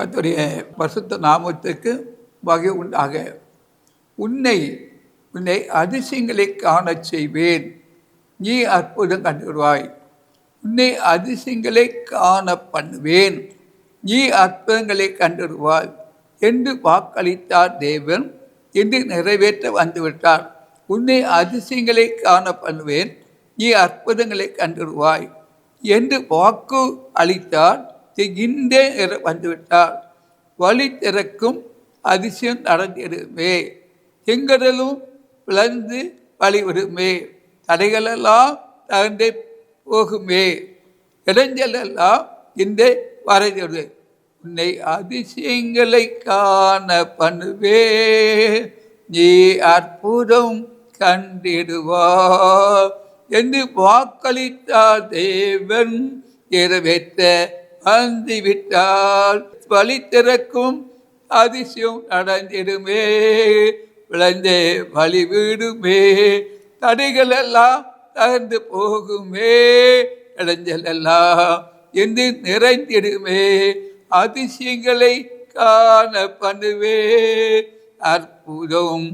கர்த்தருடைய பரிசுத்த நாமத்துக்கு வகை உண்டாக. உன்னை அதிசயங்களை காணச் செய்வேன், நீ அற்புதம் கண்டுவிடுவாய். உன்னை அதிசயங்களை காண பண்ணுவேன், நீ அற்புதங்களை கண்டுவிடுவாய் என்று வாக்களித்தார் தேவன். என்று நிறைவேற்ற வந்துவிட்டார். உன்னை அதிசயங்களை காண பண்ணுவேன், நீ அற்புதங்களை கண்டுவிடுவாய் என்று வாக்கு அளித்தார். இன்றே வந்துவிட்டார். வழி திறக்கும் அதிசயம் நடந்திடுமே, செங்கடலும் பிளந்து வழிவிடுமே, தடைகளெல்லாம் தகர்ந்தே போகுமே, இடைஞ்சலெல்லாம் இன்றே வரைந்திடு. உன்னை அதிசயங்களை காண பண்ணுவே, நீ அற்புதம் கண்டிடுவார் என்று வாக்களித்தார் தேவன். நிறைவேற்ற வந்துவிட்டால் வழி திறக்கும் அதிசயம் நடந்திடுமே, விளைந்தே வழி விடுமே, தடைகள் எல்லாம் தகர்ந்து போகுமே, இடைஞ்சல் எல்லாம் என்று நிறைந்திடுமே, அதிசயங்களை காண பண்ணுவே, அற்புதம்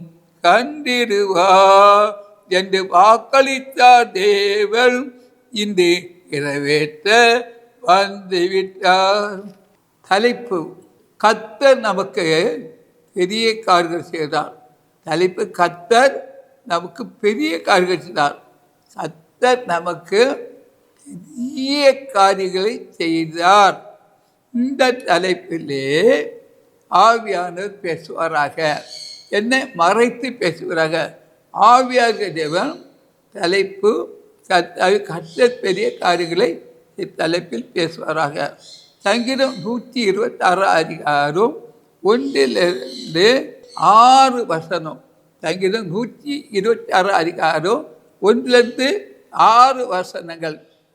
கண்டிடுவார் என்று வாக்களித்தார் தேவன். இன்று நிறைவேற்ற வந்துவிட்டார். தலைப்பு: கர்த்தர் நமக்கு பெரிய காரியங்கள் செய்தார். தலைப்பு: கர்த்தர் நமக்கு பெரிய காரியங்கள் செய்தார். கர்த்தர் நமக்கு பெரிய காரியங்களை செய்தார். இந்த தலைப்பிலே ஆவியானவர் பேசுவாராக. என்னை மறைத்து பேசுவாராக. ஆவியாக தேவன் தலைப்பு கர்த்தர் பெரிய காரியங்களை தலைப்பில் பேசுவாராக. சங்கீதம் 126 அதிகாரம் 1-6. சங்கீதம் 126 அதிகாரம் 1-6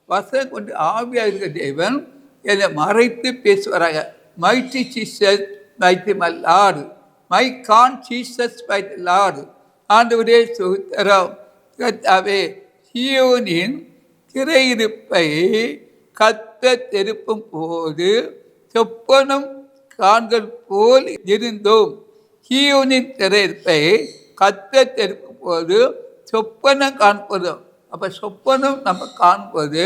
வசனம் கொண்டு ஆவியாக தேவன் என்னை மறைத்து பேசுவாராக. Mighty Jesus mighty my lord, my God Jesus my lord. ஆண்டவரே ஸ்தோத்திரம். கர்த்தாவே, சீயோனின் திரையிருப்பை கர்த்தர் திருப்பும் போது சொப்பனம் காண்கள் போல் இருந்தோம். சீயோனின் திரையிருப்பை கர்த்தர் திருப்பும் போது சொப்பனம் காண்பதும். அப்போ சொப்பனம் நம்ம காண்பது,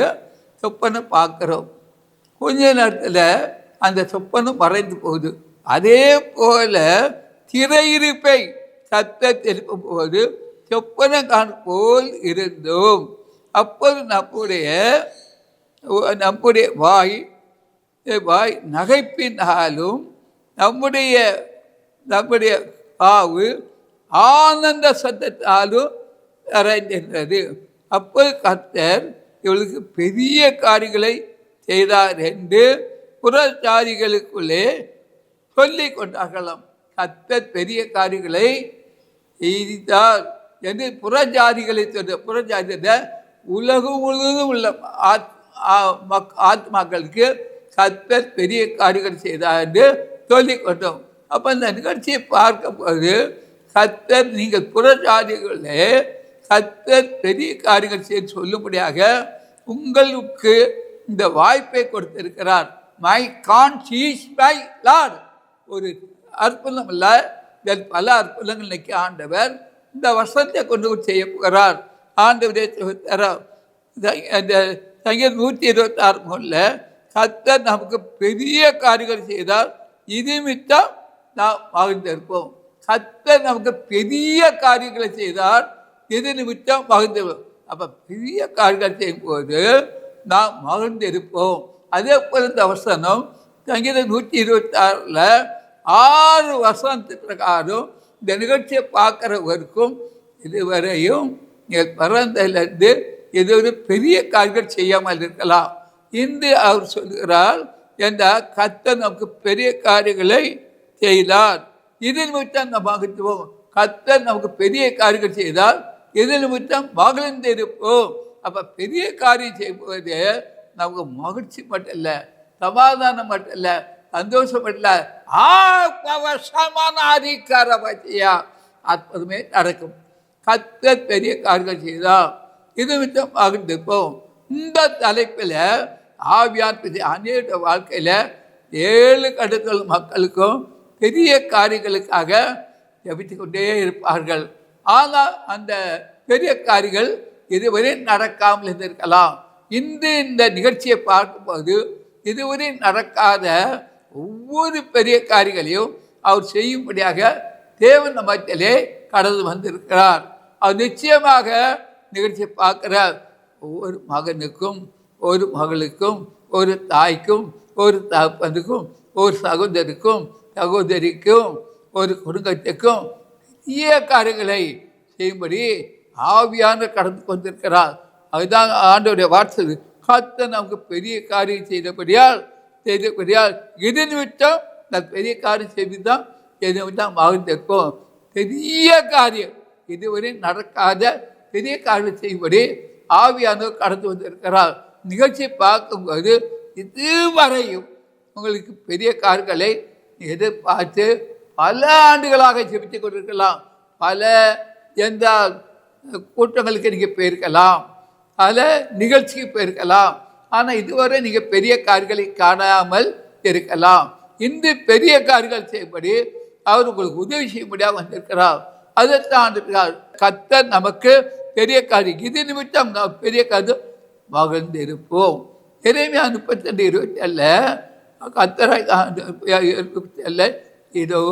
சொப்பனம் பார்க்குறோம். கொஞ்ச நேரத்தில் அந்த சொப்பனம் மறைந்து போகுது. அதே போல திரையிருப்பை கர்த்தர் திருப்பும் போது சொப்பனம் காணும் போல் இருந்தோம். அப்போது நம்முடைய வாய் நகைப்பினாலும் நம்முடைய பாவு ஆனந்த சத்தத்தாலும் நிறைந்திருந்தது. அப்போது கர்த்தர் இவளுக்கு பெரிய காரியங்களை செய்தார் என்று புறஜாதிகளுக்குள்ளே சொல்லிக் கொண்டார்களாம். கர்த்தர் பெரிய காரியங்களை செய்தார் என்று புறஜாதிகளை சொல்ற. புறஜாதிய உலகம் முழுவதும் உள்ள ஆத்மாக்களுக்கு கர்த்தர் பெரிய காரியங்கள் செய்தார் என்று சொல்லிக் கொண்டோம். அப்போ இந்த நிகழ்ச்சியை பார்க்கும்போது கர்த்தர், நீங்கள் புறஜாதிகளே கர்த்தர் பெரிய காரியங்கள் செய்து சொல்லும்படியாக உங்களுக்கு இந்த வாய்ப்பை கொடுத்திருக்கிறார். My conscious my Lord. ஒரு அற்புதம் இல்லை, பல அற்புதங்கள் இன்னைக்கு ஆண்டவர் இந்த வசனத்தை கொண்டு செய்ய போகிறார். ஆண்டவரே இந்த சங்கீதம் 126 கர்த்தர் நமக்கு பெரிய காரியங்கள் செய்தால் இது மித்தம் நாம் மகிழ்ந்திருப்போம். கர்த்தர் நமக்கு பெரிய காரியங்களை செய்தால் இது நிமித்தம் மகிழ்ந்திருப்போம். அப்போ பெரிய காரியங்கள் செய்யும் போது நாம் மகிழ்ந்திருப்போம். அதே போல இந்த வசனம் சங்கீதம் 126 6 வசனத்துக்கு பிரகாரம் இந்த நிகழ்ச்சியை பார்க்குறவருக்கும் இதுவரையும் நீங்கள் பிறந்ததிலிருந்து இது ஒரு பெரிய காரியங்கள் செய்யாமல் இருக்கலாம். இன்று அவர் சொல்கிறார், என்ற கர்த்தர் நமக்கு பெரிய காரியங்களை செய்தார், இது நிமித்தம் நாம் மகிழ்ந்துவோம். கர்த்தர் நமக்கு பெரிய காரியங்கள் செய்தால் இது நிமித்தம் மகிழ்ந்து இருப்போம். அப்போ பெரிய காரியம் செய்யும்போது நமக்கு மகிழ்ச்சி மட்டும் இல்லை, சமாதானம் மட்டும் இல்லை, சந்தோஷம் மட்டும் இல்லை, அற்புதமே நடக்கும். கர்த்தர் பெரிய காரியங்கள் செய்தால் இது மித்தம் மகிழ்ந்திருப்போம். இந்த தலைப்பில் ஆவியான் அநேக வாழ்க்கையில் 7 கட்டத்தில் மக்களுக்கும் பெரிய காரியங்களுக்காக ஜெபித்து கொண்டே இருப்பார்கள். ஆனால் அந்த பெரிய காரியங்கள் இதுவரை நடக்காமல் இருந்திருக்கலாம். இன்று இந்த நிகழ்ச்சியை பார்க்கும்போது இதுவரை நடக்காத ஒவ்வொரு பெரிய காரியங்களையும் அவர் செய்யும்படியாக தேவன் மத்தியிலே கடந்து வந்திருக்கிறார். அவர் நிச்சயமாக நிகழ்ச்சியை பார்க்கிற ஒவ்வொரு மகனுக்கும், ஒரு மகளுக்கும், ஒரு தாய்க்கும், ஒரு தகப்பனுக்கும், ஒரு சகோதரருக்கும், சகோதரிக்கும், ஒரு குடும்பத்துக்கும் பெரிய காரியங்களை செய்யும்படி ஆவியான கடந்து கொண்டிருக்கிறார். அதுதான் ஆண்டவருடைய வார்த்தை. கர்த்தர் நமக்கு பெரிய காரியம் செய்தபடியால் இது நிமித்தம் நான் பெரிய காரியம் செய்துதான் எது நிமித்தம் மகிழ்ந்திருக்கும். பெரிய காரியம், இதுவரை நடக்காத பெரிய காரியம் செய்யும்படி ஆவியானவர் கடந்து வந்திருக்கிறார். நிகழ்ச்சியை பார்க்கும்போது இதுவரையும் உங்களுக்கு பெரிய காரியங்களை எதிர்பார்த்து பல ஆண்டுகளாக ஜெபித்து கொண்டிருக்கலாம். பல எந்த கூட்டங்களுக்கு நீங்கள் போயிருக்கலாம், பல நிகழ்ச்சிக்கு போயிருக்கலாம். ஆனால் இதுவரை நீங்கள் பெரிய காரியங்களை காணாமல் இருக்கலாம். இந்த பெரிய காரியங்கள் செய்யும்படி அவர் உங்களுக்கு உதவி செய்யும்படியாக வந்திருக்கிறார். அதைத்தான் கர்த்தர் நமக்கு பெரிய காரியம், இது நிமித்தம் நாம் பெரிய காரியம் மகிழ்ந்திருப்போம். எரேமியா 32:27 கர்த்தராய் 27 இதோ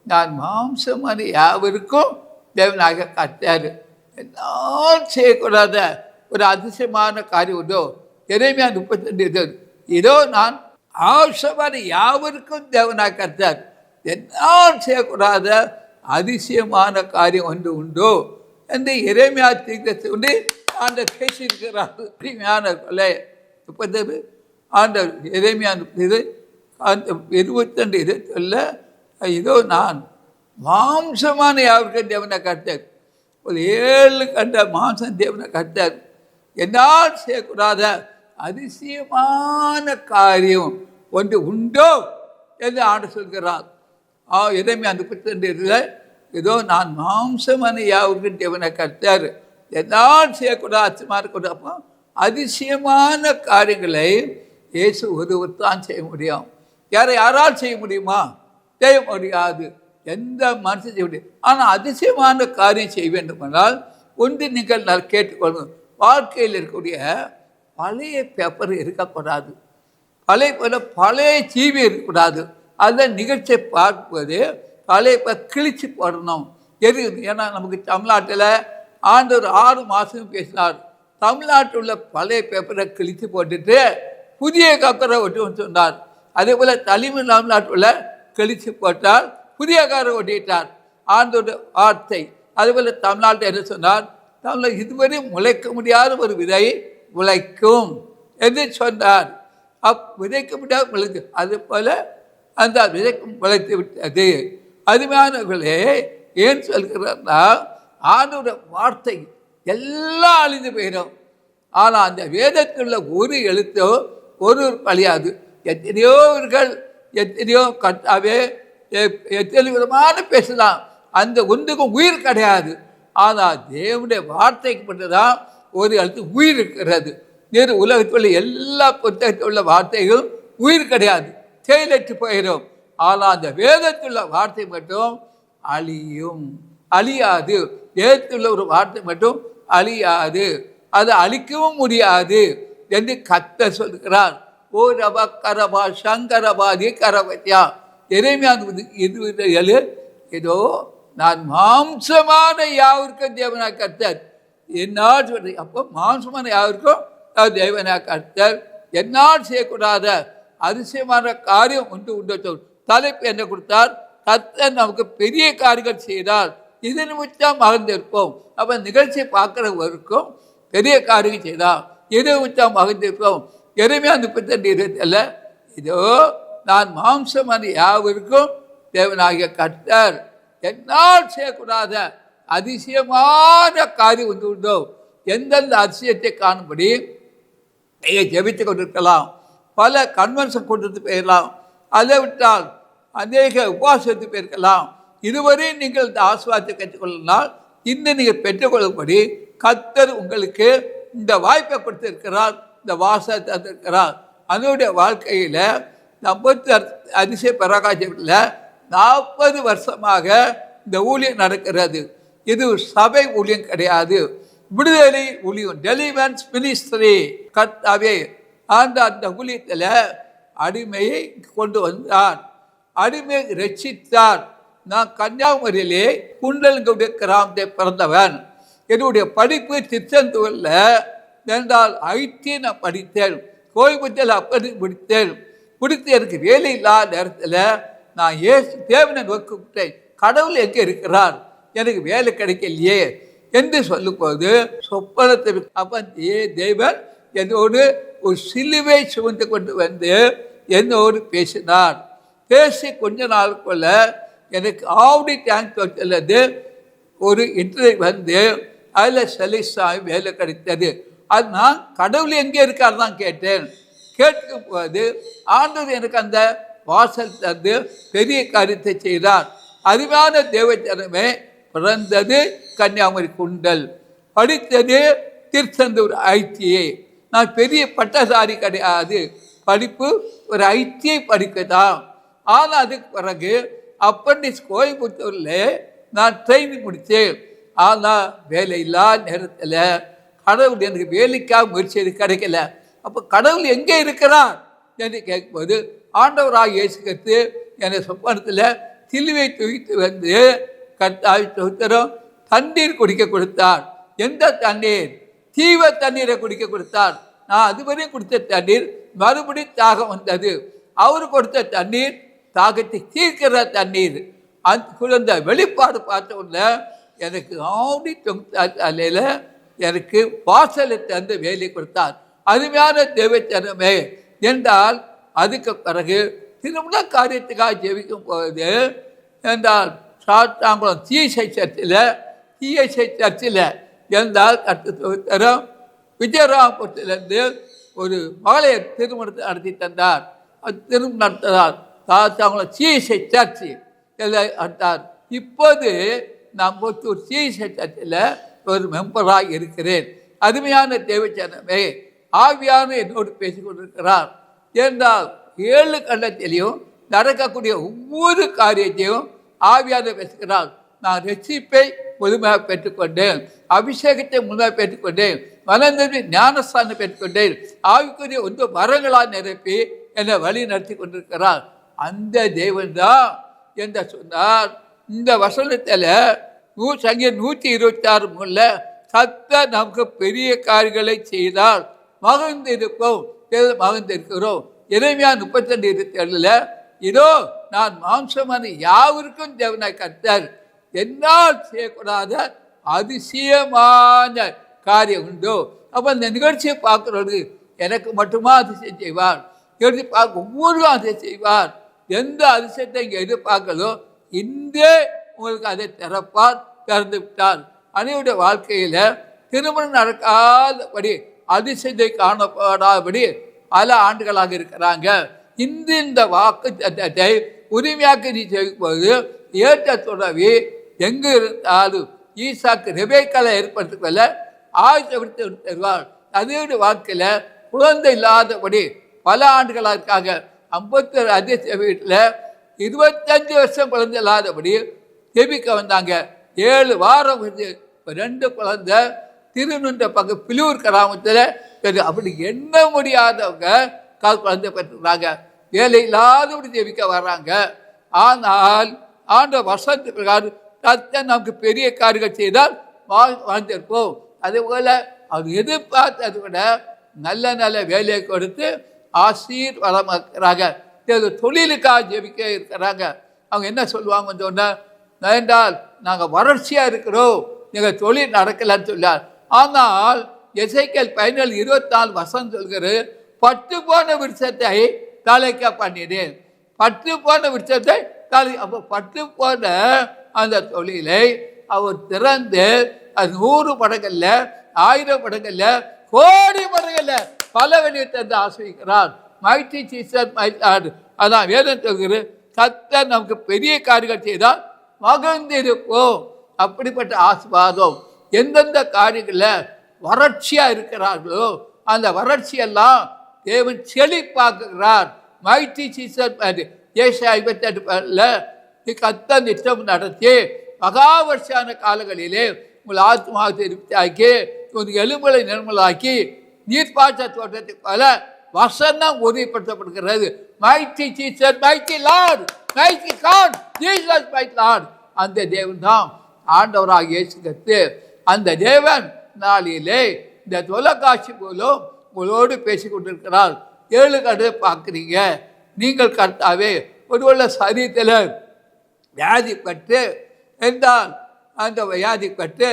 நான் மாம்சமான யாவருக்கும் தேவனாக கர்த்தர். என்னால் செய்யக்கூடாத ஒரு அதிசயமான காரியம் உண்டோ? எரேமியா 32 இதோ நான் மாம்சமான யாவருக்கும் தேவனாக கர்த்தர். என்னால் செய்யக்கூடாத அதிசயமான காரியம் ஒன்று உண்டோ என்று எரேமியா தீர்க்கதரிசி ஆண்டவர் பேசியிருக்கிறார். பிரியமான கொலை 30 ஆண்டவர் எரேமியா 22 இதோ நான் மாம்சமான யாவருக்கும் தேவனை கர்த்தர். ஒரு 7 கண்ட மாம்சம் தேவனை கர்த்தர். என்னால் செய்யக்கூடாத அதிசயமான காரியம் ஒன்று உண்டோ என்று ஆண்டவர் சொல்கிறார். எரேமியா 32 இதோ நான் மாம்சமான யாவருக்கும் தேவனை கர்த்தர். என்னால் செய்யக்கூடாது அதிசயமாக இருக்கக்கூடாது. அப்போ அதிசயமான காரியங்களை இயேசு ஒருவர் தான் செய்ய முடியும். யாரால் செய்ய முடியுமா? செய்ய முடியாது. எந்த மனுஷன் செய்ய முடியும். ஆனால் அதிசயமான காரியம் செய்ய வேண்டுமென்றால் ஒன்று நீங்கள் கேட்டுக்கொள்ளணும். வாழ்க்கையில் இருக்கக்கூடிய பழைய பேப்பர் இருக்கக்கூடாது, பழைய ஜீவி இருக்கக்கூடாது. அந்த நிகழ்ச்சியை பார்க்கும்போது பழைய கிழிச்சு போடணும். ஏன்னா நமக்கு தமிழ்நாட்டில் ஆண்டவர் 6 மாதம் பேசினார். தமிழ்நாட்டில் உள்ள பழைய பேப்பரை கிழித்து போட்டுட்டு புதிய பேப்பரை ஒட்டுன்னு சொன்னார். அதே போல் தமிழ்நாட்டில் உள்ள கிழிச்சு போட்டால் புதிய காரை ஒட்டிட்டார் ஆண்டோட வார்த்தை. அதுபோல் தமிழ்நாட்டில் என்ன சொன்னார்? தமிழ் இதுவரை முளைக்க முடியாத ஒரு விதை முளைக்கும் என்று சொன்னார். விதைக்க முடியாத முளைக்கு அது போல் அந்த விதைக்கும் முளைத்து விட்டது. அருமையானவர்களே, ஏன் சொல்கிறார்னா ஆண்டோட வார்த்தை எல்லாம் அழிந்து போயிடும். ஆனால் அந்த வேதத்தில் உள்ள ஒரு எழுத்தோ ஒரு அழியாது. எத்தனையோ கட்டாவே எத்தனை விதமான பேசலாம், அந்த ஒன்றுக்கும் உயிர் கிடையாது. ஆனால் தேவனுடைய வார்த்தைக்கு மட்டும்தான் ஒரு எழுத்து உயிர் இருக்கிறது. வேறு உலகத்தில் உள்ள எல்லா புத்தகத்தில் உள்ள வார்த்தைகளும் உயிர் கிடையாது, செயலற்று போயிடும். ஆனால் அந்த வேதத்தில் உள்ள வார்த்தை மட்டும் அழியாது. வேதத்தில் உள்ள ஒரு வார்த்தை மட்டும் அழியாது, அது அழிக்கவும் முடியாது என்று கர்த்தர் சொல்கிறார். ஓ ரபா கரபா சங்கரபாதி கரபத்யா. எரேமியா 27 ஏதோ நான் மாம்சமான யாவருக்கும் தேவனாக கர்த்தர். என்னால் சொல்ற அப்போ மாம்சமான யாவருக்கும் தேவனாக கர்த்தர். என்னால் செய்யக்கூடாத அதிசயமான காரியம் ஒன்று உண்டு. தலைப்பு என்ன கொடுத்தார்? கர்த்தர் நமக்கு பெரிய காரியங்கள் செய்தார், இது நிமித்தம் மகிழ்ந்திருப்போம். அப்போ நிகழ்ச்சியை பார்க்குறவருக்கும் பெரிய காரியம் செய்தார், இது நிமித்தம் மகிழ்ந்திருப்போம். எரேமியா 32 இதோ நான் மாம்சமான யாவருக்கும் தேவனாகிய கர்த்தர். என்னால் செய்யக்கூடாத அதிசயமான காரியம் ஒன்று உண்டோ? எந்தெந்த அதிசயத்தை காணும்படி நீங்கள் ஜெபித்து கொண்டிருக்கலாம், பல கன்வென்ஷன் கொண்டு போயிடலாம், அதை விட்டால் அநேக உபவாசத்து போயிருக்கலாம். இதுவரை நீங்கள் இந்த ஆசீர்வாதத்தை கற்றுக்கொள்ளனால் இன்னும் நீங்கள் பெற்றுக்கொள்ளும்படி கர்த்தர் உங்களுக்கு இந்த வாய்ப்பை கொடுத்திருக்கிறார், இந்த வாசத்தை தந்திருக்கிறார். அதனுடைய வாழ்க்கையில் 50 அதிசய பிரகாசத்தில் 40 வருஷமாக இந்த ஊழியம் நடக்கிறது. இது சபை ஊழியம் கிடையாது, விடுதலை ஊழியம், டெலிவரன்ஸ் மினிஸ்ட்ரி. கர்த்தாவே அந்த ஊழியத்தில் அடிமையை கொண்டு வந்தார், அடிமையை ரட்சித்தார். நான் கன்னியாகுமரியிலே குண்டலங்குடி கிராமத்தை பிறந்தவன். என்னுடைய படிப்பு திருச்செந்தூரில் என்றால் ஐடி நான் படித்தேன், கோயம்புத்தூரில் அப்படி படித்தேன். பிடித்து எனக்கு வேலை இல்லாத நேரத்தில் நான் தேவனை நோக்கிவிட்டேன், கடவுள் எங்கே இருக்கிறார், எனக்கு வேலை கிடைக்கலையே என்று சொல்லும்போது சொப்பனத்தை அப்போ தேவன் என்னோடு ஒரு சிலுவை சுமந்து கொண்டு வந்து என்னோடு பேசினார். பேசி கொஞ்ச நாளுக்குள்ள எனக்கு ஆவடி டேங்க் தோட்டத்திலிருந்து ஒரு இன்டர்வியூ வந்து அதில் செலிசாமி வேலை கிடைத்தது. அது நான் கடவுள் எங்கே இருக்கார் தான் கேட்டேன். கேட்கும் போது ஆண்டவர் எனக்கு அந்த வாசல் தந்து பெரிய காரியத்தை செய்தார். அருமையான தேவச்சனமே, பிறந்தது கன்னியாகுமரி குண்டல், படித்தது திருச்செந்தூர் ஐடிஐ. நான் பெரிய பட்டதாரி கிடையாது, படிப்பு ஒரு ஐடிஐ படிக்கதான். ஆனால் அதுக்கு பிறகு அப்பண்டிஸ் கோயம்புத்தூரில் நான் ட்ரைனிங் முடித்தேன். ஆனால் வேலை இல்லாத நேரத்தில் கடவுள் எனக்கு வேலைக்காக முயற்சி கிடைக்கல. அப்போ கடவுள் எங்கே இருக்கிறார் என்று கேட்கும்போது ஆண்டவராக இயேசு கிறிஸ்து என்னை சொப்பனத்தில் சிலுவை தூக்கிட்டு வந்து கர்த்தாவே ஸ்தோத்திரம் தண்ணீர் குடிக்க கொடுத்தார். எந்த தண்ணீர்? தீவ தண்ணீரை குடிக்க கொடுத்தார். நான் அதுவரையும் கொடுத்த தண்ணீர் மறுபடியும் தாகம் வந்தது. அவர் கொடுத்த தண்ணீர் தாகத்தை தீர்க்கிற தண்ணீர். அந்த குழந்தை வெளிப்பாடு பார்த்த உடனே எனக்கு ஆடி தொங்கையில் எனக்கு வாசலை தந்து வேலை கொடுத்தார். அருமையான தேவச்சனமே என்றால் அதுக்கு பிறகு திருமண காரியத்துக்காக ஜெபிக்கும் போது என்றால் சாத்தாங்குளம் சிஎஸ்ஐ சர்ச்சில் என்றால் கட்டுத்தரம் விஜயராமபுரத்திலிருந்து ஒரு மகளிர் திருமணத்தை நடத்தி தந்தார். அது திருமணம் நடத்தினார் சாத்தாங்குளம் சிஎஸ்ஐ சர்ச்சு நடத்தார். இப்போது நான் ஒரு சிஎஸ்ஐ சர்ச்சில் ஒரு மெம்பராக இருக்கிறேன். அருமையான தேவச்சனமே, ஆவியான என்னோடு பேசிக் கொண்டிருக்கிறார். என்றால் 7 கண்டத்திலையும் நடக்கக்கூடிய ஒவ்வொரு காரியத்தையும் ஆவியான பேசுகிறார். நான் ரட்சிப்பை முழுமையாக பெற்றுக்கொண்டேன், அபிஷேகத்தை முழுமையாக பெற்றுக்கொண்டேன், மனந்தவி ஞானஸ்தானம் பெற்றுக்கொண்டேன், ஆவிக்குரிய ஒன்று வரங்களால் நிரப்பி என்னை வழி நடத்தி கொண்டிருக்கிறார். அந்த தேவன் தான் என்று சொன்னார். இந்த வசனத்தில் சங்கீதம் 126 கர்த்தர் நமக்கு பெரிய காரியங்களை செய்தால் மகிழ்ந்திருப்போம். மகிழ்ந்திருக்கிறோம். எரேமியா 32:27 இதோ நான் மாம்சமான யாவருக்கும் தேவனாய் கர்த்தர், என்னால் செய்யக்கூடாத அதிசயமான காரியம் உண்டோ. அப்போ இந்த நிகழ்ச்சியை பார்க்குறது எனக்கு மட்டுமா அதிசயம் செய்வார்? நிகழ்ச்சி பார்க்க ஒவ்வொருவரும் அதிசயம் செய்வார். எந்த அதிசயத்தை இங்கே எதிர்பார்க்கலோ இன்றே உங்களுக்கு அதை திறந்து விட்டார். அனைவருடைய வாழ்க்கையில் திருமணம் நடக்காதபடி அதிசயத்தை காணப்படாதபடி பல ஆண்டுகளாக இருக்கிறாங்க. இந்த வாக்கு தத்தத்தை உரிமையாக்கி நீ செய்யும்போது ஏற்ற தொடவி எங்கு இருந்தாலும் ஈசாக்கு ரெபேக்காலை ஏற்படுத்திக்கொள்ள ஆயத்தப்படுத்தி தருவார். அதோடைய வாழ்க்கையில் குழந்தை இல்லாதபடி பல ஆண்டுகளாக இருக்காங்க. 51 அதிசய வீட்டில் 25 வருஷம் குழந்தை இல்லாதபடி ஜெபிக்க வந்தாங்க. 7 வாரம் 2 குழந்தை திருநுன்ற பக்கம் பிலூர் கிராமத்தில் அப்படி எண்ண முடியாதவங்க குழந்தை பெற்றுக்கிறாங்க. வேலை இல்லாதபடி ஜெபிக்க வர்றாங்க. ஆனால் ஆண்ட வருஷத்து பிரகாரம் கர்த்தர் நமக்கு பெரிய காரியங்கள் செய்தால் வாழ்ந்திருப்போம். அதுபோல் அவர் எதிர்பார்த்ததை விட நல்ல நல்ல வேலையை கொடுத்து ஆசீர்வாதமாக்குறாங்க. தொழிலுக்காக ஜெபிக்க இருக்கிறாங்க. அவங்க என்ன சொல்லுவாங்கன்னு சொன்னால், என்றால் நாங்கள் வறட்சியாக இருக்கிறோம், நீங்கள் தொழில் நடக்கலான்னு சொல்லார். ஆனால் எசேக்கியேல் 14:24 சொல்கிறது, பட்டு போன விருட்சத்தை தலைக்க பண்ணினேன். பட்டு போன விருட்சத்தை தலை. அப்போ பட்டு போன அந்த தொழிலை அவர் திறந்து அது 100 மடங்கள்ல 1000 மடங்கள்ல கோடி மடங்கள்ல பல வெளியே தந்து ஆசிரிக்கிறார். மைட்டி சீசர் அதான் வேதம் சொல்கிறது, கர்த்தர் நமக்கு பெரிய காரியங்கள் செய்தால் மகிழ்ந்திருப்போம். அப்படிப்பட்ட ஆசீர்வாதம் எந்தெந்த காரியங்களில் வறட்சியாக இருக்கிறார்களோ அந்த வறட்சியெல்லாம் தேவன் செழிப்பாக்குகிறார். மைட்டி சீசர் ஏசாயா 58 கர்த்தர் நித்தம் நடத்தி மகாவர்ஷான காலங்களிலே உங்கள் ஆத்மாவை திருப்தியாக்கி உங்கள் எலும்புகளை நிர்மலாக்கி நீர்ப்பாய்ச்ச தோட்டத்தை போல வசனம் உறுதிப்படுத்தப்படுகிறது. Mighty Jesus, mighty Lord, mighty God, Jesus mighty Lord. அந்த தேவன் தான் ஆண்டவராக இயேசு கிறிஸ்து. அந்த தேவன் நாளிலே இந்த தொலைக்காட்சி மூலம் உங்களோடு பேசி கொண்டிருக்கிறார். 7 கட்டத்தை பார்க்குறீங்க. நீங்கள் கர்த்தாவே ஒருவேளை சரீரத்தில் வியாதிப்பட்டு என்றால் அந்த வியாதிப்பட்டு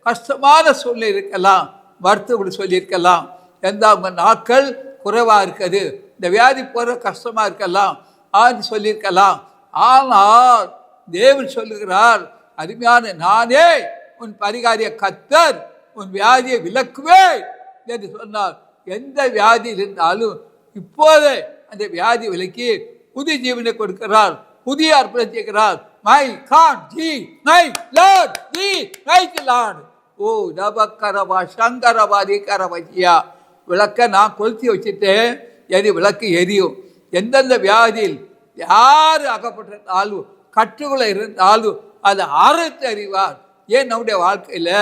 கஷ்டமான சூழ்நிலை இருக்கலாம், மருத்துவம் சொல்லியிருக்கலாம், எந்த நாட்கள் குறைவாக இருக்குது, இந்த வியாதி போகிற கஷ்டமாக இருக்கலாம் ஆன்னு சொல்லியிருக்கலாம். ஆனால் தேவன் சொல்லுகிறார், அருமையான நானே உன் பரிகாரிய கர்த்தர், உன் வியாதியை விலக்குவேன் என்று சொன்னார். எந்த வியாதி இருந்தாலும் இப்போதே அந்த வியாதி விலக்கி புதிய ஜீவனை கொடுக்கிறார், புதிய அற்புதம் செய்கிறார். My God ji, my lord ji, my lord. ஓ நபக்கரவா சங்கரவாதி கரவசியா. விளக்க நான் கொளுத்தி வச்சுட்டேன், விளக்கு எரியும். எந்தெந்த வியாதியில் யார் அகப்பட்டிருந்தாலும் கட்டுக்குள்ள இருந்தாலும் அதை அறுத்து அறிவார். ஏன் நம்முடைய வாழ்க்கையில்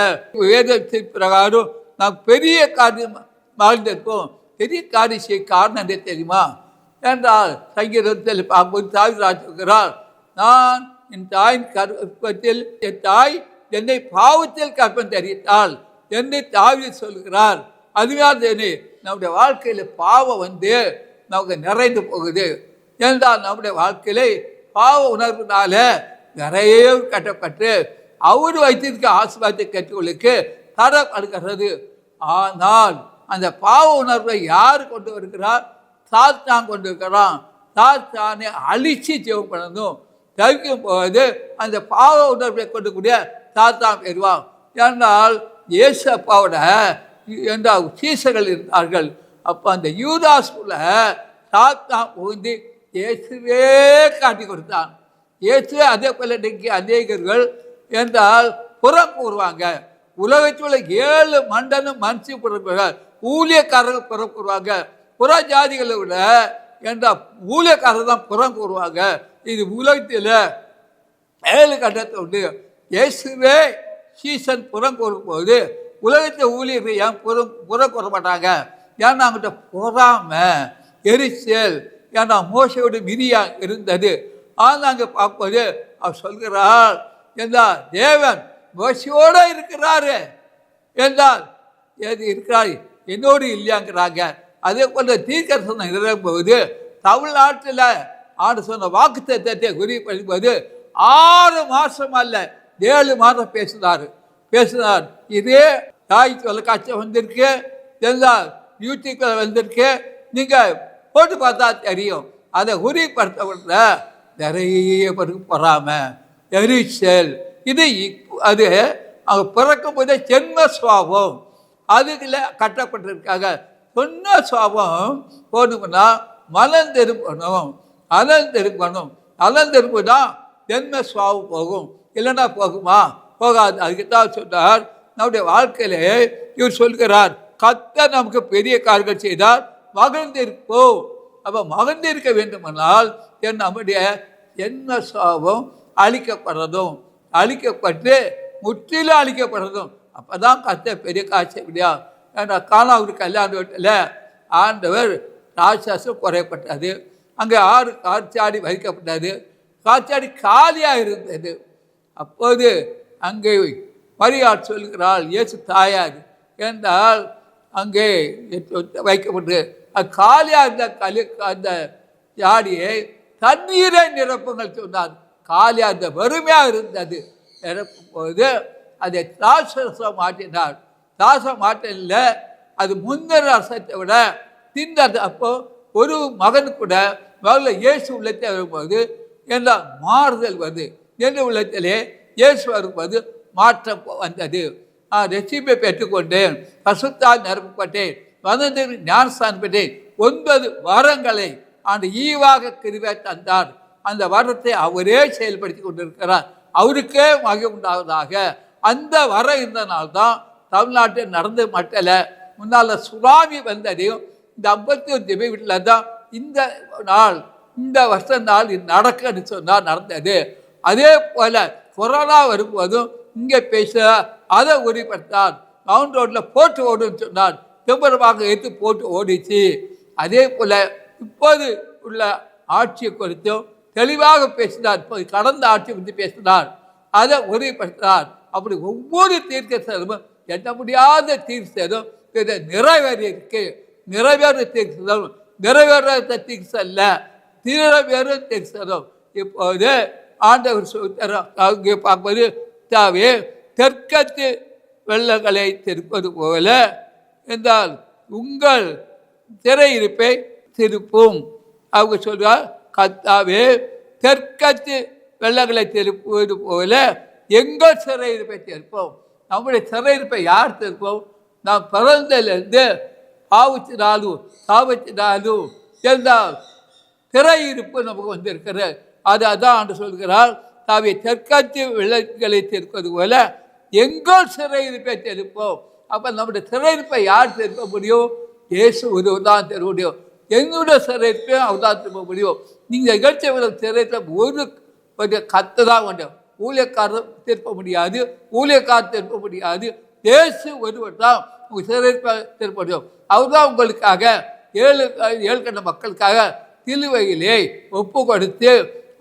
வேதத்தின் பிரகாரம் நாம் பெரிய காரியம் வாழ்ந்திருப்போம். பெரிய காரியம் செய்ய காரணம் என்ன தெரியுமா என்றால் சங்கீதத்தில் பார்க்கும்போது தாவீது சொல்கிறார், நான் என் தாயின் கற்பத்தில் என் தாய் என்னை பாவத்தில் கற்பம் தெரிவித்தாள் என்று தாவீது சொல்கிறார். அதுதான் நம்முடைய வாழ்க்கையில் பாவம் நமக்கு நிறைந்து போகுது என்றால் நம்முடைய வாழ்க்கையில பாவ உணர்வுனால நிறைய கட்டப்பட்டு அவர் வைத்திருக்க ஆசீர்வாதத்தை கற்றுகளுக்கு தடை அடுக்கிறது. ஆனால் அந்த பாவ உணர்வை யார் கொண்டு வருகிறார்? சாத்தான் கொண்டு இருக்கிறான். சாத்தானை அழிச்சு ஜெபம் பண்ணணும். தவிக்கும் போது அந்த பாவ உணர்வை கொண்டு கூடிய சாத்தான் பெறுவான். என்றால் இயேசு அப்பாவோட என்றால் சீசர்கள் இருந்தார்கள். அப்போ அந்த யூதாஸ்குள்ள சாத்தான் புகுந்து இயேசுவே காட்டி கொடுத்தான். இயேசுவே அதே போல இன்னைக்கு அநேகர்கள் என்றால் புறம் கூறுவாங்க. உலகத்தில் 7 மண்டலம் மனுஷி புறப்படுவாங்க, ஊழியக்காரர்கள் புறம் கூறுவாங்க. புற ஜாதிகளை விட என்றால் ஊழியக்காரர் தான் புறம் கூறுவாங்க. இது உலகத்தில் 7 கட்டத்தை உண்டு. இயேசுவே சீசன் புறம் கூறும்போது உலகத்தை ஊழியர்கள் ஏன் புறம் கூற மாட்டாங்க? ஏன்னா அவங்ககிட்ட பொறாம எரிச்சல், ஏன்னா மோசையோட விதியா இருந்தது. ஆனால் அங்கே பார்ப்பது அவர் சொல்கிறார், என்றால் தேவன் மோசையோடு இருக்கிறாரு என்றால் ஏது இருக்கிறார், என்னோடு இல்லையாங்கிறாங்க. அதே போல தீர்க்கதரிசனம் நிறைவேறும்போது தமிழ்நாட்டில் ஆண்டு சொன்ன வாக்குத்தத்தத்தை குறிப்பிடும்போது 6 மாதம் அல்ல 7 மாதம் பேசினார். இதே தாய் தொலைக்காட்சி வந்திருக்கு, என்றால் யூடியூப்ல வந்திருக்கு, நீங்கள் போட்டு பார்த்தா தெரியும். அதை உறுதிப்படுத்த நிறைய பேருக்கு பொறாம எரிச்சல். இது அது அவங்க பிறக்கும் போதே ஜென்ம சுவாபம், அதுக்குள்ள கட்டப்பட்டிருக்காங்க. சொன்ன சுவாபம் போகணும்னா மனம் திரும்பணும், தான் ஜென்ம சுவாபம் போகும். இல்லைன்னா போகுமா? போகாது. அதுக்குத்தான் சொன்னார், நம்முடைய வாழ்க்கையில இவர் சொல்கிறார், கர்த்தர் நமக்கு பெரிய காரியங்கள் செய்தார், மகிழ்ந்திருப்போம். அப்போ மகிழ்ந்திருக்க வேண்டுமானால் நம்முடைய ஜென்ம சுவாபம் அழிக்கப்பட்டு முற்றிலும் அழிக்கப்படுறதும். அப்போ தான் கர்த்தர் பெரிய காட்சி முடியாது. ஏன்னா காணாவுக்கு கல்யாண வீட்டில் ஆண்டவர் ராட்சசம் குறையப்பட்டது. அங்கே 6 காற்றாடி வைக்கப்பட்டது. காற்றாடி காலியாக இருந்தது. அப்போது அங்கே மரியாள் சொல்கிறாள், இயேசு தாயார் என்றால் அங்கே வைக்கப்பட்டு காலியாக இருந்த அந்த ஜாடியை தண்ணீரை நிரப்புங்கள் சொன்னார். காலியாக இருந்த வெறுமையாக இருந்தது. நிரப்பும் போது அதை தாசரசம் மாற்றினார். மாற்றல, அது முன்னர் ரசத்தை விட தின்றது. அப்போ ஒரு மகன் கூட முதல்ல இயேசு உள்ளத்தை வரும்போது எல்லாம் மாறுதல் வருது. என்ற உள்ளத்திலே இயேசு வரும்போது மாற்றம் வந்தது. ரெசிப்பை பெற்றுக்கொண்டேன், பசுத்தால் நிரப்பப்பட்டேன், வந்தது ஞானஸ்தானம் பெற்றேன். 9 வரங்களை அந்த ஈவாக கிருபை தந்தார். அந்த வரத்தை அவரே செயல்படுத்தி கொண்டிருக்கிறார். அவருக்கே மகிமை உண்டாவதாக. அந்த வர இருந்தனால்தான் தமிழ்நாட்டில் நடந்து மட்டல முன்னால் சுனாமி வந்ததையும் இந்த 51 வீட்டில் தான் இந்த நாள் இந்த வருஷ நாள் இது நடக்குன்னு சொன்னால் நடந்தது. அதே போல கொரோனா வரும்போதும் இங்கே பேச அதை உறுதிப்படுத்தார். மவுண்ட் ரோட்டில் போட்டு ஓடுன்னு சொன்னார், தீவிரமாக எடுத்து போட்டு ஓடிச்சு. அதே போல் இப்போது உள்ள ஆட்சியை குறித்தும் தெளிவாக பேசினார். இப்போது கடந்த ஆட்சியை பற்றி பேசினார், அதை உறுதிப்படுத்தினார். அப்படி ஒவ்வொரு தீர்க்கதரிசனமும் எண்ண முடியாத தீர்க்கதரிசனம் இதை நிறைவேறியிருக்கு. நிறைவேற தீர்க்கதரிசனம் நிறைவேறாத தீர்க்கதரிசனம் அல்ல, நிறைவேறும் தீர்க்கதரிசனம். இப்போது ஆண்டவர் சொல்கிறார், அங்கே பார்ப்பது தாவே தெற்கத்து வெள்ளங்களை திருப்பது போல என்றால் உங்கள் சிறையிருப்பை திருப்பும். அவங்க சொல்றார், கர்த்தாவே தெற்கத்து வெள்ளங்களை திருப்புவது போல எங்கள் சிறையிருப்பை திருப்போம். நம்முடைய சிறையிருப்பை யார் திருப்போம்? நாம் பிறந்ததிலிருந்து பாவத்தினாலும் சாபத்தினாலும் என்றால் சிறையிருப்பு நமக்கு வந்திருக்கிற அது அதான் ஆண்டு சொல்கிறார், தாவே தெற்கத்து வெள்ளங்களை திருப்பது போல எங்கள் சிறையிருப்பை திருப்போம். அப்போ நம்முடைய சிறையிருப்பை யார் திருப்ப முடியும்? இயேசு ஒருவர் தான் திருப்ப முடியும். எங்களுடைய சிறையிருப்பையும் அவர் தான் திருப்ப முடியும். நீங்கள் நிகழ்ச்சி சிறையில் ஒரு கத்து தான் வேண்டும். ஊழியக்காரர் திருப்ப முடியாது, ஊழியக்காரர் திருப்ப முடியாது. இயேசு ஒருவர் தான் உங்கள் சிறையிருப்பை திருப்ப முடியும். அவர் தான் உங்களுக்காக ஏழு கண்ட மக்களுக்காக சிலுவையிலே ஒப்பு கொடுத்து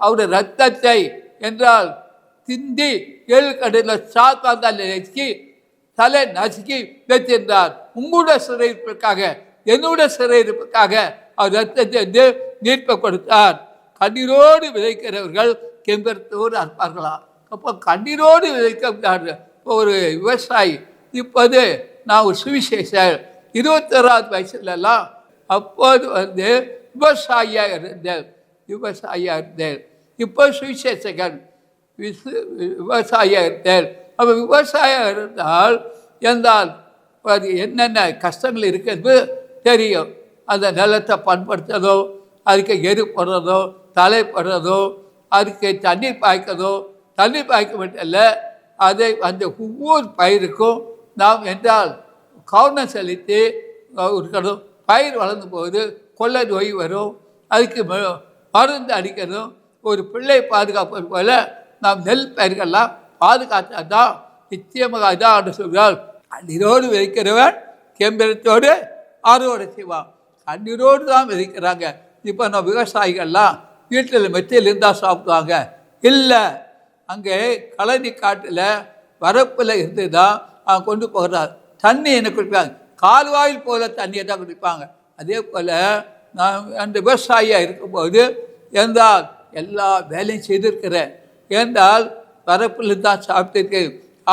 அவருடைய ரத்தத்தை என்றால் சிந்தி 7 கடையில் சாத்தாந்தால் நசுக்கி தலை நசுக்கி வைத்திருந்தார். உங்களுடைய சிறையிருப்பிற்காக என்னுடைய சிறையிருப்புக்காக அவர் ரத்தத்தை வந்து மீட்பை கொடுத்தார். கண்ணீரோடு விதைக்கிறவர்கள் கெம்பரத்தோடு அறுப்பார்களா? அப்போ கண்ணீரோடு விதைக்க ஒரு விவசாயி. இப்போது நான் ஒரு சுவிசேஷர் 21ஆவது வயசுலலாம் அப்போது வந்து விவசாயியாக இருந்தேன். இப்போ சுவிசேஷகன் விவசாயியாக இருந்தேன். அப்போ விவசாயம் இருந்தால் என்றால் அது என்னென்ன கஷ்டங்கள் இருக்கிறது தெரியும். அந்த நிலத்தை பண்படுத்துறதோ, அதுக்கு எரு போடுறதோ, தலை போடுறதோ, அதுக்கு தண்ணி பாய்க்கிறதோ, தண்ணி பாய்க்க மட்டும் இல்லை, அதை அந்த ஒவ்வொரு பயிருக்கும் நாம் என்றால் கவனம் செலுத்தி இருக்கணும். பயிர் வளர்ந்து போகுது, கொள்ளை நோய் வரும், அதுக்கு மருந்து அடிக்கணும். ஒரு பிள்ளை பாதுகாப்பது போல நாம் நெல் பயிர்கள்லாம் பாதுகாத்தா தான் நிச்சயமாக அதான் என்று சொல்கிறார். கண்ணீரோடு விதைக்கிறவன் கெம்பீரத்தோடு அறுவடை செய்வான். கண்ணீரோடு தான் விதைக்கிறாங்க. இப்போ நம்ம விவசாயிகள்லாம் வீட்டில் மெத்தையில் இருந்தால் சாப்பிடுவாங்க. இல்லை, அங்கே கழனி காட்டில் வரப்பில் இருந்து தான் அவன் கொண்டு போகிறார். தண்ணி என்ன குடிப்பாங்க? கால்வாயில் போல தண்ணியை தான் குடிப்பாங்க. அதே போல் நான் அந்த விவசாயியாக இருக்கும்போது என்றால் எல்லா வேலையும் செய்திருக்கிறேன். என்றால் வரப்பில் தான் சாப்பிட்டுருக்கு.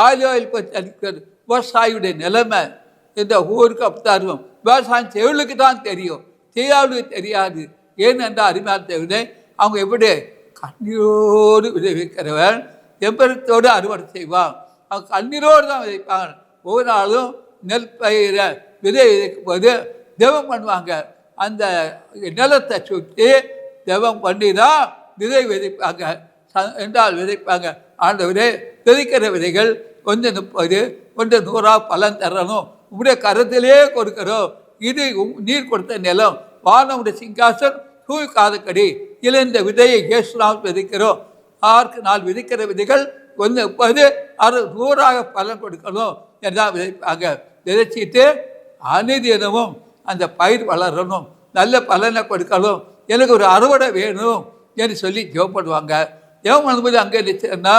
ஆயில் பற்றி அடிக்கிறது விவசாயியுடைய நிலைமை இந்த ஊருக்கு அப்படித்தான் இருக்கும். விவசாயம் செய்வளுக்கு தான் தெரியும், செய்யாளுக்கு தெரியாது. ஏனென்றால் அருமையான தேவனே, அவங்க எப்படி கண்ணீரோடு விளைவிக்கிறவன் எம்பரத்தோடு அறுவடை செய்வான். அவங்க கண்ணீரோடு தான் விதைப்பாங்க. ஒவ்வொரு நாளும் நெல் பயிரை விதை விதைக்கும் போது ஜெபம் பண்ணுவாங்க. அந்த நிலத்தை சுற்றி ஜெபம் பண்ணி தான் விதை விதைப்பாங்க என்றால் விதைப்பாங்க. ஆண்டவரே, விதைக்கிற விதைகள் கொஞ்சம் 30 கொஞ்சம் 100 பலன் தரணும், உங்களுடைய கருத்திலே கொடுக்கிறோம். இது நீர் கொடுத்த நிலம், வானமுடைய சிங்காசன், தூய் காதக்கடி, இல்லை இந்த விதையை இயேசுநாமத்தில் விதைக்கிறோம். 6 நாள் விதைக்கிற விதைகள் கொஞ்சம் 30 60 100 பலன் கொடுக்கணும் என்றால் விதைப்பாங்க. விதைச்சிட்டு அநீதினமும் அந்த பயிர் வளரணும், நல்ல பலனை கொடுக்கணும், எனக்கு ஒரு அறுவடை வேணும் என்று சொல்லி ஜெபம் பண்ணுவாங்க. ஜெபம் பண்ணும்போது அங்கே நிச்சயம்னா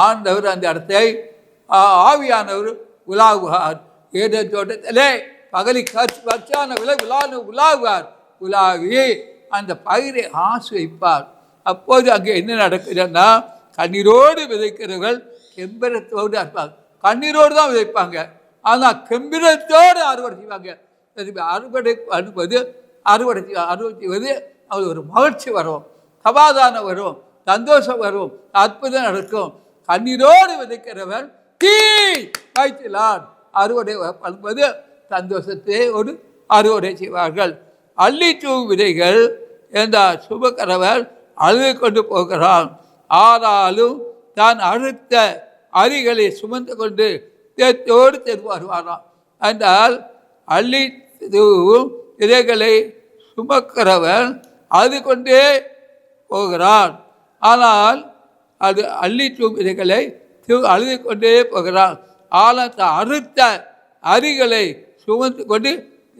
ஆண்டவர் அந்த இடத்தை ஆவியானவர் உலாவுவார். ஏதோ தோட்டத்திலே பகலி கச்சான விலை உலாவுவார். உலாவி அந்த பயிரை ஆசிரிப்பார். அப்போது அங்கே என்ன நடக்குதுன்னா, கண்ணீரோடு விதைக்கிறவர்கள் கெம்பீரத்தோடு அறுப்பாங்க. கண்ணீரோடு தான் விதைப்பாங்க, ஆனால் கெம்பீரத்தோடு அறுவடை செய்வாங்க. அறுவடை அனுப்பது அறுவடை செய்வது அவங்களுக்கு ஒரு மகிழ்ச்சி வரும், சமாதானம் வரும், சந்தோஷம் வரும், அற்புதம் நடக்கும். கண்ணீரோடு விதைக்கிறவன் தீ காய்ச்சலான் அறுவடை பண்ணுவது சந்தோஷத்தை ஒரு அறுவடை செய்வார்கள். அள்ளித்தூ விதைகள் என்ற சுபக்கரவர் அழுது கொண்டு போகிறான். ஆனாலும் தான் அடுத்த அரிகளை சுமந்து கொண்டு தேத்தோடு தெரு வருவாராம். என்றால் அள்ளி விதைகளை சுமக்கிறவன் அது கொண்டே போகிறான். ஆனால் அது அள்ளி தூங்குகளை அழுது கொண்டே போகிறான். ஆனால் அறுத்த அரிகளை சுமந்து கொண்டு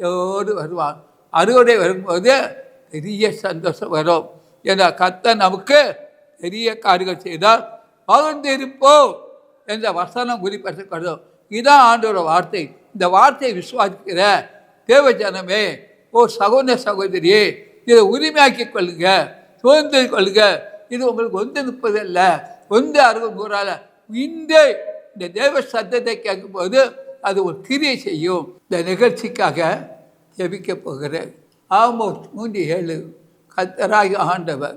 எவ்வளோ வருவான். அறுவடை வரும்போது பெரிய சந்தோஷம் வரும். என்ற கர்த்தர் நமக்கு பெரிய காரியங்கள் செய்தால் மகிழ்ந்திருப்போம் என்ற வசனம் குறிப்பிடப்படும். இதுதான் ஆண்டோட வார்த்தை. இந்த வார்த்தையை விசுவாசிக்கிற தேவ ஜனமே, ஓ சகோதர சகோதரியே, இதை உரிமையாக்கிக் கொள்ளுங்க, சுதந்திர கொள்ளுங்க. இது உங்களுக்கு ஒன்று நிற்பதல்ல, ஒன்று அறுபது நூறால இந்த தேவ சத்தத்தை கேட்கும்போது அது ஒரு கிரியை செய்யும். இந்த நிகழ்ச்சிக்காக ஜெபிக்க போகிறேன். ஆமோஸ் 3:7 கர்த்தராகிய ஆண்டவர்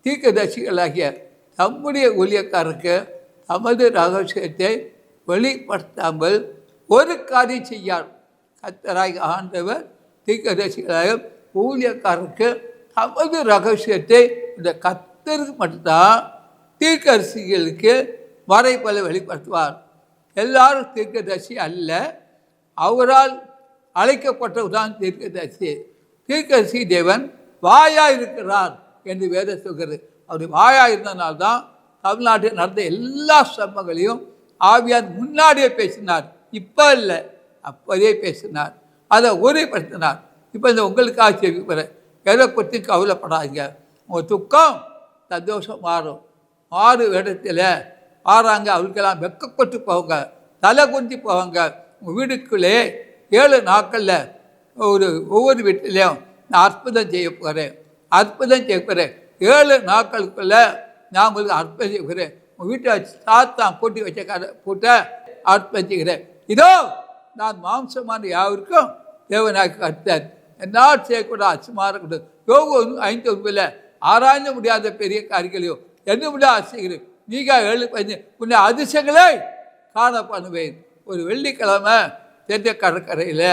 தீர்க்கதரிசிகளாகிய தம்முடைய ஊழியக்காரருக்கு தமது ரகசியத்தை வெளிப்படுத்தாமல் ஒரு காரியம் செய்யார். கர்த்தராகிய ஆண்டவர் தீர்க்கதரிசிகளாகிய ஊழியக்காரருக்கு தமது ரகசியத்தை இந்த கர்த்தருக்கு மட்டும்தான் தீர்க்கதரிசிகளுக்கு மறைபல வெளிப்படுத்துவார். எல்லாரும் தீர்க்கதரிசி அல்ல, அவரால் அழைக்கப்பட்டவர்தான் தீர்க்கதரிசி. தீர்க்கதரிசி தேவன் வாயாக இருக்கிறார் என்று வேதம் சொல்கிறது. அவர் வாயாக இருந்தனால்தான் தமிழ்நாட்டில் நடந்த எல்லா சம்பவங்களையும் ஆவியார் முன்னாடியே பேசினார். இப்போ இல்லை, அப்போதே பேசினார், அதை உறுதிப்படுத்தினார். இப்போ இந்த உங்களுக்காக செய்கிறேன், எதை பற்றி கவலைப்படாதீங்க. உங்கள் துக்கம் சந்தோஷம் மாறும். இடத்துல மாறாங்க. அவருக்கெல்லாம் வெக்கப்பட்டு போவாங்க, தலை குந்தி போவாங்க. உங்கள் வீடுக்குள்ளே 7 நாட்களில் ஒவ்வொரு வீட்டிலையும் நான் அற்புதம் செய்ய போகிறேன், அற்புதம் செய்ய போகிறேன். 7 நாட்களுக்குள்ளே நான் உங்களுக்கு அற்புதம் செய்ய போகிறேன். உங்கள் வீட்டை சாத்தான் போட்டி வச்ச கடை போட்ட அற்புதம் செய்கிறேன். இதோ நான் மாம்சமான யாருக்கும் தேவனாக கர்த்தர், என்னால் செய்யக்கூட அசுமாறக்கூடாது. யோகு 5:9 ஆராய்ந்த முடியாத பெரிய காரியங்களையும் என்ன முடியாத செய்கிறேன். நீங்கள் 7:5 உன்னை அதிசயங்களை காண பண்ணுவேன். ஒரு வெள்ளிக்கிழமை தென்ன கடற்கரையில்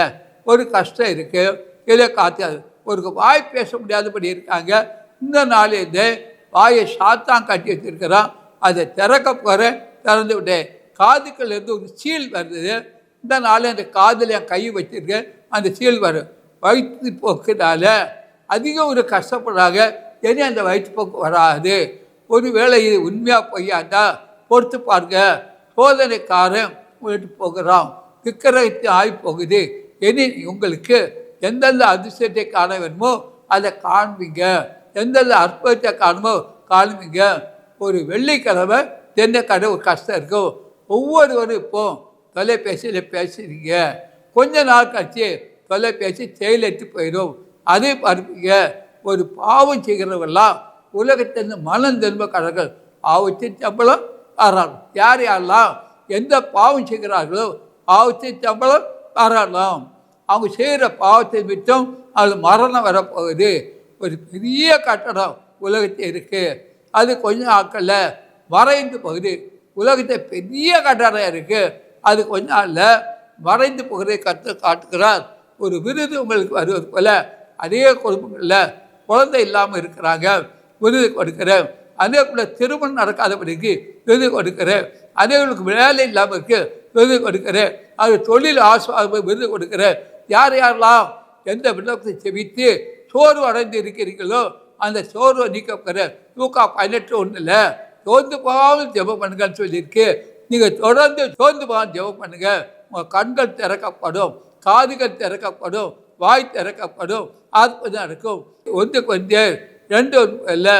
ஒரு கஷ்டம் இருக்குது, இல்லை காத்தாது, ஒரு வாய் பேச முடியாதபடி இருக்காங்க. இந்த நாளிலேருந்து வாயை சாத்தான் கட்டி வச்சிருக்கிறான், அதை திறக்க போகிறேன், திறந்து விட்டேன். காதுக்கள்லேருந்து ஒரு சீல் வருது. இந்த நாளில் அந்த காதில் என் கை வச்சிருக்கேன், அந்த சீல் வரும். வயிற்று போக்குனால அதிகம் ஒரு கஷ்டப்படுறாங்க. இனி அந்த வயிற்றுப்போக்கு வராது. ஒரு வேளை இது உண்மையாக பொய்யாண்டா பொறுத்து பாருங்க, சோதனைக்காரன் விட்டு போகிறான், விக்கிரகத்தை ஆகி போகுது. இனி உங்களுக்கு எந்தெந்த அதிசயத்தை காண வேணுமோ அதை காண்பீங்க, எந்தெந்த அற்புதத்தை காணுமோ காண்பீங்க. ஒரு வெள்ளிக்கிழமை தென்னை கடை ஒரு கஷ்டம் இருக்கும். ஒவ்வொருவரும் இப்போ தொலைபேசியில் பேசுறீங்க, கொஞ்ச நாள் கழிச்சு தொலைபேசி செயலற்று போயிடும். அதே பார்ப்பீங்க. ஒரு பாவம் செய்கிறவெல்லாம் உலகத்திலிருந்து மனம் திரும்ப கடற்கள் பாவத்தின் சம்பளம் ஆறாங்க. யார் யாரெல்லாம் எந்த பாவம் செய்கிறார்களோ பாவத்தின் சம்பளம் ஆறாடலாம். அவங்க செய்கிற பாவத்தை விட்டும் அது மரணம் வரப்போகுது. ஒரு பெரிய கட்டடம் உலகத்தில் இருக்குது, அது கொஞ்சம் நாட்களில் மறைந்து போகுது. உலகத்தை பெரிய கட்டடம் இருக்குது, அது கொஞ்ச நாளில் மறைந்து போகிறதை காட்டுகிறார். ஒரு விருது உங்களுக்கு வருவது போல அதே குடும்பங்களில் குழந்தை இல்லாமல் இருக்கிறாங்க, விருது கொடுக்கிறேன். அதே போல திருமணம் நடக்காதபடிக்கு விருது கொடுக்கிறேன். அதேவர்களுக்கு வேலை இல்லாமல் இருக்கு, விருது கொடுக்கிறேன். அது தொழில் ஆசுவாதம் விருது கொடுக்கிறேன். யார் யாரெல்லாம் எந்த விண்ணப்பத்தை செவித்து சோர்வு அடைந்து இருக்கிறீர்களோ அந்த சோர்வை நீக்கப்படுறேன். லூக்கா 18:1 சோர்ந்து போகாமல் ஜெபம் பண்ணுங்கன்னு சொல்லியிருக்கு. நீங்கள் தொடர்ந்து சோர்ந்து போகாமல் ஜெபம் பண்ணுங்க. உங்கள் கண்கள் திறக்கப்படும், காதுகள் திறக்கப்படும், வாய் திறக்கப்படும், அற்புதம் நடக்கும். 1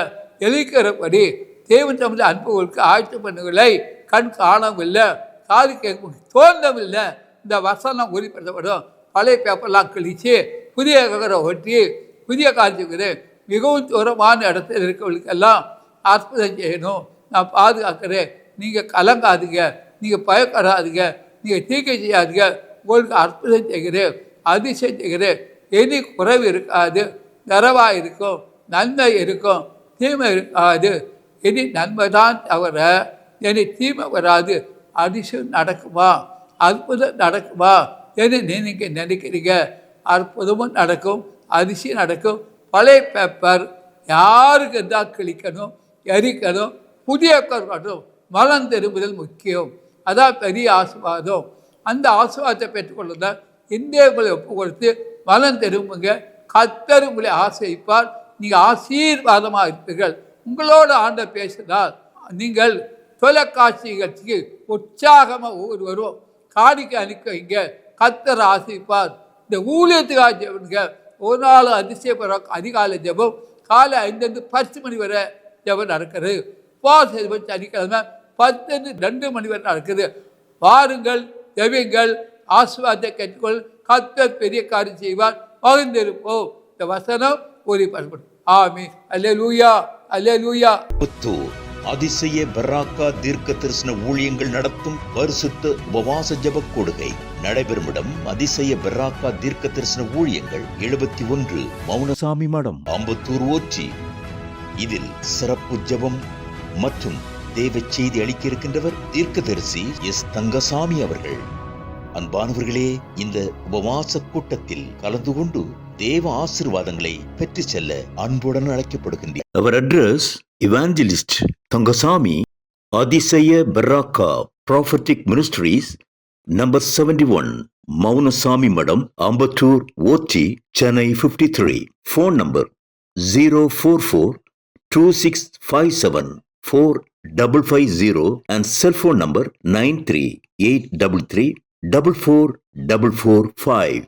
எழுக்கிறபடி தேவன் தமது அன்புகளுக்கு ஆயத்த பண்ணுகளை கண் காணவில்லை, காது கேட்க தோன்றவில்லை. இந்த வசனம் உறுதிப்படுத்தப்படும். பழைய பேப்பர்லாம் கிழிச்சு புதிய ககரை ஒட்டி புதிய காட்சிக்குது. மிகவும் தூரமான இடத்துல இருக்கவங்களுக்கெல்லாம் அற்புதம் செய்யணும். நான் பாதுகாக்கிறேன். நீங்கள் கலங்காதீங்க, நீங்கள் பயப்படாதீங்க, நீங்கள் தீக்கை செய்யாதீங்க. உங்களுக்கு அற்புதம் செய்கிறேன், அதிசயம் செய்கிறேன். இனி குறைவு இருக்காது, நிறைவாக இருக்கும், நன்மை இருக்கும், தீமை இருக்காது. இனி நன்மை தான் தவிர இனி தீமை வராது. அதிசயம் நடக்குமா, அற்புதம் நடக்குமா என்று நீங்கள் நினைக்கிறீங்க. அற்புதமும் நடக்கும், அதிசயம் நடக்கும். பழைய பேப்பர் யாருக்கு தான் கிழிக்கணும், எரிக்கணும், புதிய கருக்கணும். மனம் திரும்புதல் முக்கியம், அதான் பெரிய ஆசீர்வாதம். அந்த ஆசீர்வாதத்தை பெற்றுக்கொள்ளுதான் இந்தியர்களை ஒப்பு கொடுத்து மனம் திரும்புங்க, கர்த்தர் உங்களை ஆசீர்வதிப்பார். நீங்கள் ஆசீர்வாதமாக இருப்பீர்கள். உங்களோட ஆண்டவர் பேசினால் நீங்கள் தொலைக்காட்சி நிகழ்ச்சிக்கு உற்சாகமாக ஒவ்வொருவரும் காணிக்கை அனுப்ப வைங்க. கர்த்தர் ஆசீர்வதிப்பார். இந்த ஊழியத்துக்காக ஜெபங்க. ஒரு நாள் அதிசயப்படுற அதிகாலை ஜெபம் காலை 5 10 மணி வரை ஜெபம் நடக்கிறது. உபவாசம் சனிக்கிழமை 10 2 மணி வரை நடக்குது. வாருங்கள், ஜெபிங்கள், ஆசீர்வாதத்தை கற்றுக்கொள். கர்த்தர் பெரிய காரியம் செய்வார். மகிழ்ந்திருப்போம். இந்த வசனம் ஒளிபரப்படும். ஆமென். அல்லேலூயா, அல்லேலூயா. புத்தூர் அதிசய பராக்கா தீர்க்க தரிசன ஊழியங்கள் நடத்தும் பரிசுத்த உபவாச ஜெப கொடுகை நடைபெறும் இடம் அதிசய பராக்கா தீர்க்க தரிசன ஊழியங்கள் 71 மௌனசாமி மடம், அம்பத்தூர் ஓச்சி. இதில் சிறப்பு ஜெபம் மற்றும் தேவ செய்தி அளிக்க இருக்கின்றவர் தீர்க்கதரிசி எஸ். தங்கசாமி அவர்கள். அன்பானவர்களே, இந்த உபவாச கூட்டத்தில் கலந்து கொண்டு தேவ ஆசீர்வாதங்களை பெற்று செல்ல அன்புடன் அழைக்கப்படுகின்றனர். அவர் address Evangelist Thangasamy, Adisaya Baraka Prophetic Ministries, number 71, Maunasamy Madam, Ambattur, Ochi, Chennai 53. Phone number 044-2657-4550 and cell phone number 93-833-44445.